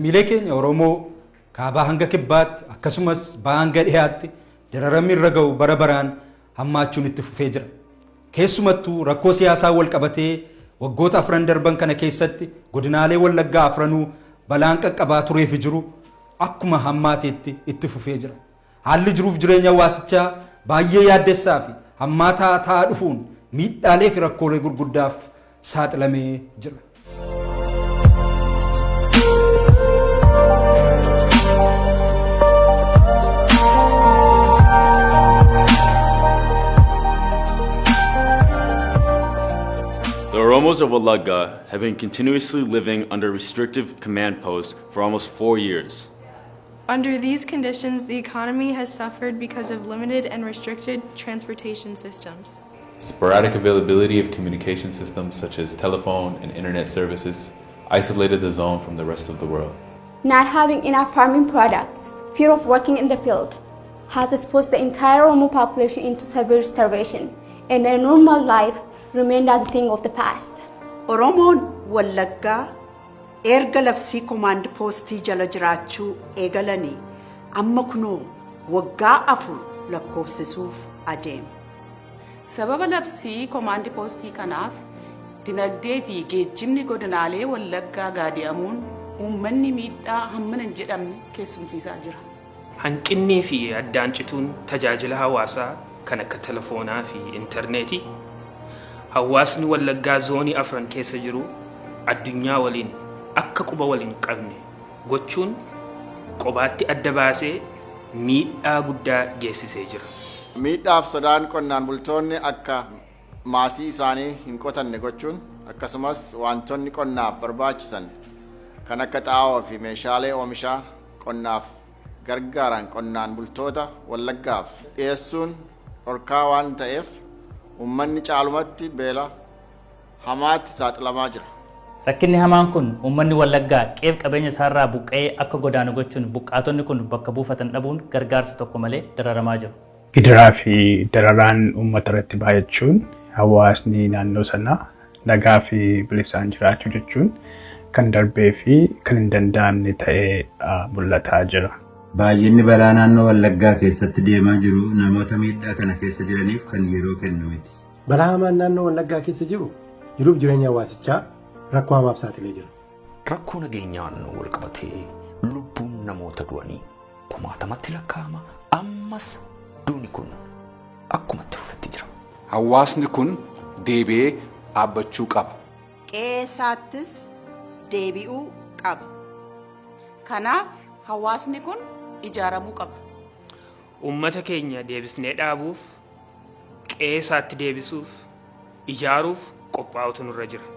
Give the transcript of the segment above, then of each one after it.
lammiilee keenya Oromoo kaabaa hanga kibbaatti akkasumas ba'aa hanga dhiyaatti dararamni irra ga'u bara baraan hammaachuun itti fufee jira. Keessumattuu rakkoo siyaasaa wal qabatee waggoota 4 darban kana keessatti godinaalee Wallaggaa 4 balaan qaqqabaa turee fi jiru akkuma hammaateetti itti fufee jira. Haalli jiruuf jireenya hawaasichaa baay'ee yaaddessaa fi hammaataa ta'aa dhufuun miidhaalee fi rakkoolee gurguddaaf saaxilamee jira. The Oromos of Wallagga have been continuously living under restrictive command posts for almost 4 years. Under these conditions, the economy has suffered because of limited and restricted transportation systems. Sporadic availability of communication systems such as telephone and internet services isolated the zone from the rest of the world. Not having enough farming products, fear of working in the field, has exposed the entire Oromo population into severe starvation, and a normal life remained as a thing of the past. Oromoon Wallaggaa erga labsii command postii jala jiraachuu eegalanii amma kunoo waggaa 4 lakkoofsisuuf adeema. Sababa labsii command postii kanaaf dinagdee fi geejjibni godinaalee Wallaggaa gaadi'amuun uummanni miidhaa hammana hin jedhamne keessumsiisaa jira. Hanqinnii fi addaancituun tajaajila hawaasaa kan akka telefoonaa fi intarneetii hawaasni Wallaggaa zoonii 4 keessa jiru addunyaa waliin akka quba waliin qabne gochuun qobaatti adda baasee miidhaa guddaa geessisee jira. Miidhaaf sodaan qonnaan bultoonni akka maasii isaanii hin qotanne gochuun akkasumas wantoonni qonnaaf barbaachisan kan akka xaa'oo fi meeshaalee oomishaa qonnaaf gargaaran qonnaan bultoota Wallaggaaf dhiyeessuun dhorkaa waan ta'eef ummanni caalumatti beela hamaatti saaxilamaa jira. Rakkinni hamaan kun ummanni Wallaggaa qeeb qabeenya isaarraa buqqa'ee akka godaanu gochuun buqqaatonni kun bakka buufatan dhabuun gargaarsa tokko malee dararamaa jiru. Gidiraa fi dararaan uummata irratti baay'achuun hawaasni naannoo sanaa nagaa fi bilisaan jiraachuu jechuun kan darbee fi kan hin danda'amne ta'ee mul'ataa jira. Baay'inni balaa naannoo Wallaggaa keessatti deemaa jiru namoota miidhaa kana keessa jiraniif kan yeroo kennu miti. Balaa hamaan naannoo Wallaggaa keessa jiru jiruuf jireenya hawaasichaa rakkoo hamaaf saaxilee jira. Rakkoo nageenyaan wal qabatee lubbuun namoota du'anii kumaatamatti lakkaa'ama. Ammas duuni kun akkumatti rufetti jira. Hawaasni kun deebi'ee dhaabbachuu qaba. Qeessaattis deebi'uu qaba. Kanaaf hawaasni kun ijaaramuu qaba. Uummata keenya deebisnee dhaabuuf, qeessaatti deebisuuf, ijaaruuf qophaa'utu nurra jira.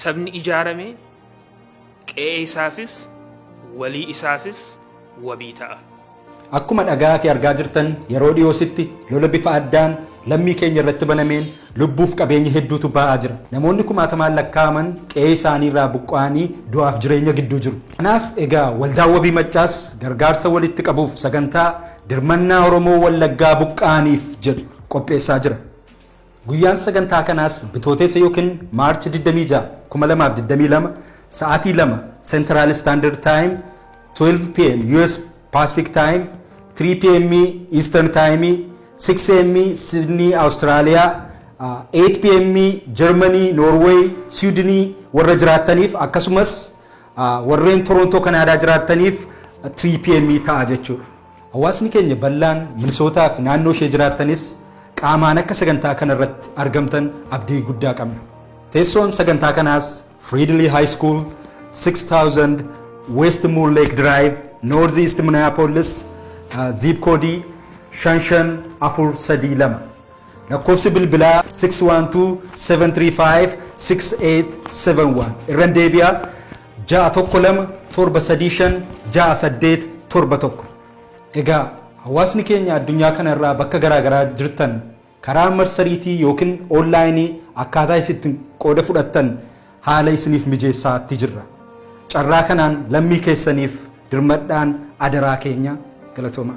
Sabni ijaarame qe'ee isaafis, walii isaafis wabii ta'a. Akkuma dhagaa fi argaa jirtan yeroo dhiyoositti lola bifa addaan lammii keenya irratti banameen lubbuuf qabeenya hedduutu ba'aa jira. Namoonni kumaatamaan lakkaa'aman qe'ee isaanii irraa buqqa'anii du'aaf jireenya gidduu jiru. Kanaaf egaa waldaan Wabii Maccaas gargaarsa walitti qabuuf sagantaa dirmannaa Oromoo Wallaggaa buqqa'aniif jedhu qopheessaa jira. Guyyaan sagantaa kanaas bitooteessa yookiin Maarch 26 2022 sa'aatii 2 Central Standard Time 12 PM US Pacific Time 3 PM Eastern Time 6 AM Sydney Australia 8 PM Germany Norway Sweden warra jiraataniif akkasumas warreen Toronto Canada jiraataniif 3 PM ta'a jechuudha. Hawaasni keenya bal'aan Minnesota fi naannoo ishee jiraatanis qaamaan akka sagantaa kana irratti argamtan abdii guddaa qabna. Teessoon sagantaa kanaas Friendly High School 6000 West Moor Lake Drive Northeast Minneapolis zip code 5432 lakkoofsi bilbilaa 612-735-6871 irraan deebi'aa 612-735-6871. Egaa hawaasni keenya addunyaa kana irraa bakka garaagaraa jirtan karaa marsariitii yookiin onlaayinii akkaataa isin qooda fudhattan haala isiniif mijeessaatti jirra. Carraa kanaan lammii keessaniif dirmadhaan adaraa keenya galatooma.